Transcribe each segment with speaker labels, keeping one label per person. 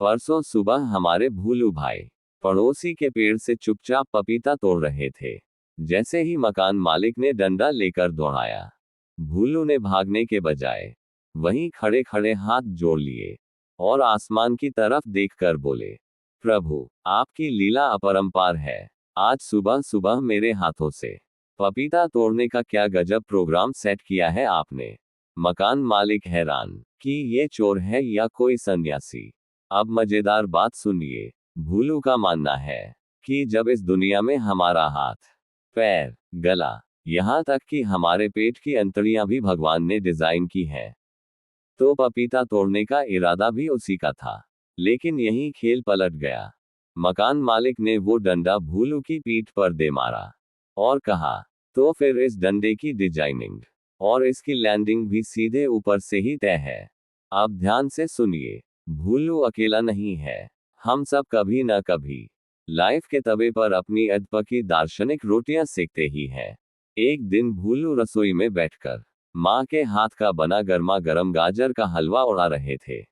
Speaker 1: परसों सुबह हमारे भूलू भाई पड़ोसी के पेड़ से चुपचाप पपीता तोड़ रहे थे। जैसे ही मकान मालिक ने डंडा लेकर दौड़ाया, भूलू ने भागने के बजाय वहीं खड़े खड़े हाथ जोड़ लिए और आसमान की तरफ देखकर बोले, प्रभु, आपकी लीला अपरंपार है। आज सुबह सुबह मेरे हाथों से पपीता तोड़ने का क्या गजब प्रोग्राम सेट किया है आपने। मकान मालिक हैरान कि ये चोर है या कोई सन्यासी। अब मजेदार बात सुनिए। भूलू का मानना है कि जब इस दुनिया में हमारा हाथ, पैर, गला, यहाँ तक कि हमारे पेट की अंतड़ियां भी भगवान ने डिजाइन की हैं, तो पपीता तोड़ने का इरादा भी उसी का था। लेकिन यही खेल पलट गया। मकान मालिक ने वो डंडा भूलू की पीठ पर दे मारा और कहा, तो फिर इस डंडे की डिजाइनिंग और इसकी लैंडिंग भी सीधे ऊपर से ही तय है। अब ध्यान से सुनिए, भूलू अकेला नहीं है। हम सब कभी न कभी लाइफ के तवे पर अपनी अधपकी दार्शनिक रोटियां सेकते ही हैं। एक दिन भूलू रसोई में बैठकर माँ के हाथ का बना गर्मा गर्म गाजर का हलवा उड़ा रहे थे।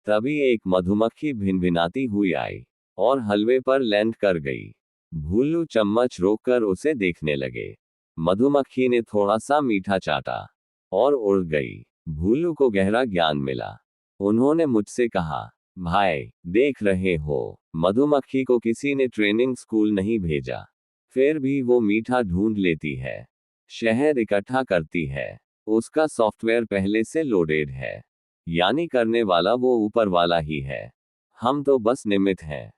Speaker 1: तभी एक मधुमक्खी भिनभिनाती हुई आई और हलवे पर लैंड कर गई। भूलू चम्मच रोककर उसे देखने लगे। मधुमक्खी ने थोड़ा सा मीठा चाटा और उड़ गई। भूलू को गहरा ज्ञान मिला। उन्होंने मुझसे कहा, भाई, देख रहे हो, मधुमक्खी को किसी ने ट्रेनिंग स्कूल नहीं भेजा, फिर भी वो मीठा ढूंढ लेती है, शहद इकट्ठा करती है, उसका सॉफ्टवेयर पहले से लोडेड है। यानी करने वाला वो ऊपर वाला ही है, हम तो बस निमित्त हैं।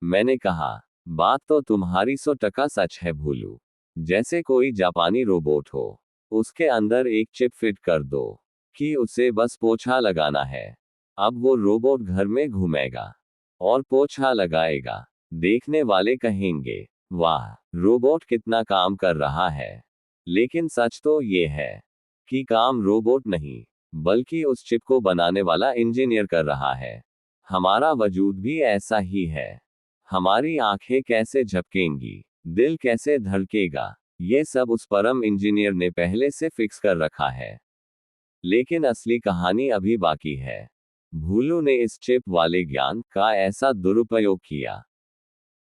Speaker 1: मैंने कहा, बात तो तुम्हारी 100% सच है भूलू। जैसे कोई जापानी रोबोट हो, उसके अंदर एक चिप फिट कर दो कि उसे बस पोछा लगाना है। अब वो रोबोट घर में घूमेगा और पोछा लगाएगा। देखने वाले कहेंगे, वाह, रोबोट कितना काम कर रहा है। लेकिन सच तो ये है कि काम रोबोट नहीं, बल्कि उस चिप को बनाने वाला इंजीनियर कर रहा है। हमारा वजूद भी ऐसा ही है। हमारी आंखें कैसे झपकेंगी, दिल कैसे धड़केगा, ये सब उस परम इंजीनियर ने पहले से फिक्स कर रखा है। लेकिन असली कहानी अभी बाकी है। भूलू ने इस चिप वाले ज्ञान का ऐसा दुरुपयोग किया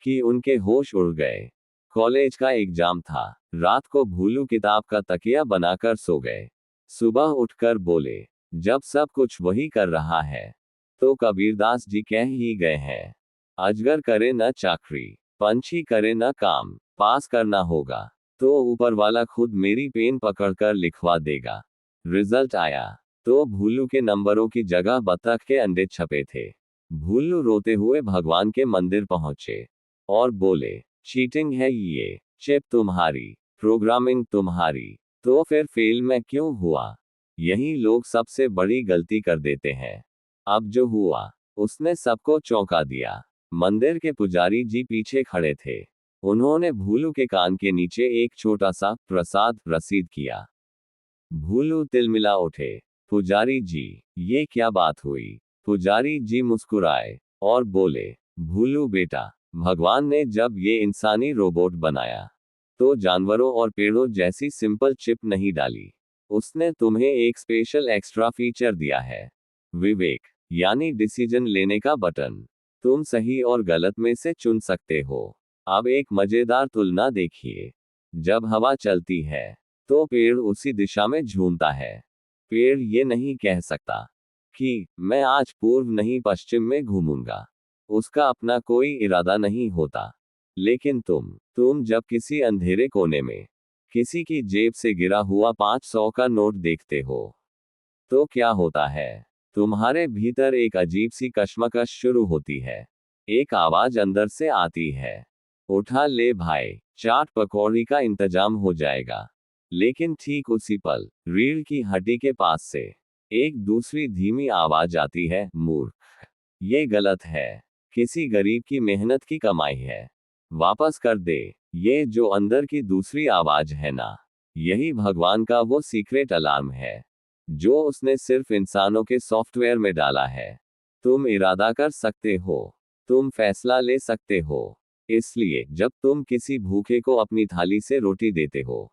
Speaker 1: कि उनके होश उड़ गए। कॉलेज का एग्जाम था। रात को भूलू किताब का तकिया बनाकर सो गए। सुबह उठकर बोले, जब सब कुछ वही कर रहा है, तो कबीरदास जी कह ही गए हैं, अजगर करे न चाकरी, पंछी करे न काम, पास करना होगा तो ऊपर वाला खुद मेरी पेन पकड़कर लिखवा देगा। रिजल्ट आया तो भूलू के नंबरों की जगह बतख के अंडे छपे थे। भूलू रोते हुए भगवान के मंदिर पहुंचे और बोले, चीटिंग है ये, चिप तुम्हारी, प्रोग्रामिंग तुम्हारी, तो फिर फेल मैं क्यों हुआ। यही लोग सबसे बड़ी गलती कर देते हैं। अब जो हुआ, उसने सबको चौंका दिया। मंदिर के पुजारी जी पीछे खड़े थे। उन्होंने भूलू के कान के नीचे एक छोटा सा प्रसाद रसीद किया। भूलू तिलमिला उठे, पुजारी जी, ये क्या बात हुई। पुजारी जी मुस्कुराए और बोले, भूलू बेटा, भगवान ने जब ये इंसानी रोबोट बनाया, तो जानवरों और पेड़ों जैसी सिंपल चिप नहीं डाली। उसने तुम्हें एक स्पेशल एक्स्ट्रा फीचर दिया है, विवेक, यानी डिसीजन लेने का बटन। तुम सही और गलत में से चुन सकते हो। अब एक मजेदार तुलना देखिए। जब हवा चलती है, तो पेड़ उसी दिशा में झूमता है। पेड़ ये नहीं कह सकता कि मैं आज पूर्व नहीं पश्चिम में घूमूंगा। उसका अपना कोई इरादा नहीं होता। लेकिन तुम जब किसी अंधेरे कोने में किसी की जेब से गिरा हुआ 500 का नोट देखते हो, तो क्या होता है। तुम्हारे भीतर एक अजीब सी कश्मकश शुरू होती है। एक आवाज अंदर से आती है, उठा ले भाई, चाट पकौड़ी का इंतजाम हो जाएगा। लेकिन ठीक उसी पल रीढ़ की हड्डी के पास से एक दूसरी धीमी आवाज आती है, मूर्ख, ये गलत है, किसी गरीब की मेहनत की कमाई है, वापस कर दे। ये जो अंदर की दूसरी आवाज है ना, यही भगवान का वो सीक्रेट अलार्म है, जो उसने सिर्फ इंसानों के सॉफ्टवेयर में डाला है। तुम इरादा कर सकते हो, तुम फैसला ले सकते हो। इसलिए जब तुम किसी भूखे को अपनी थाली से रोटी देते हो,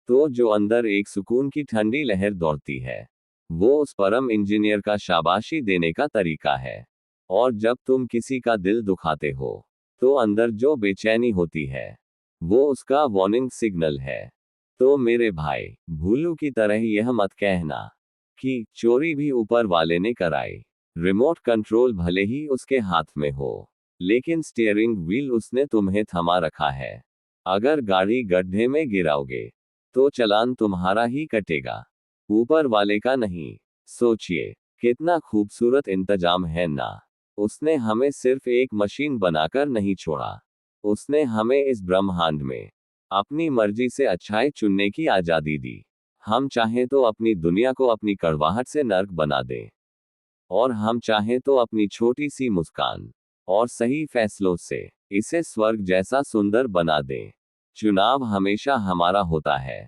Speaker 1: तो जो अंदर एक सुकून की ठंडी लहर दौड़ती है, वो उस परम इंजीनियर का शाबाशी देने का तरीका है। और जब तुम किसी का दिल दुखाते हो तो अंदर जो बेचैनी होती है वो उसका वार्निंग सिग्नल है। तो मेरे भाई, भूलू की तरह यह मत कहना कि चोरी भी ऊपर वाले ने कराई। रिमोट कंट्रोल भले ही उसके हाथ में हो, लेकिन स्टीयरिंग व्हील उसने तुम्हें थमा रखा है। अगर गाड़ी गड्ढे में गिराओगे तो चालान तुम्हारा ही कटेगा, ऊपर वाले का नहीं। सोचिए, कितना खूबसूरत इंतजाम है ना। उसने हमें सिर्फ एक मशीन बनाकर नहीं छोड़ा, उसने हमें इस ब्रह्मांड में अपनी मर्जी से अच्छाई चुनने की आजादी दी। हम चाहें तो अपनी दुनिया को अपनी कड़वाहट से नर्क बना दें, और हम चाहें तो अपनी छोटी सी मुस्कान और सही फैसलों से इसे स्वर्ग जैसा सुंदर बना दें। चुनाव हमेशा हमारा होता है।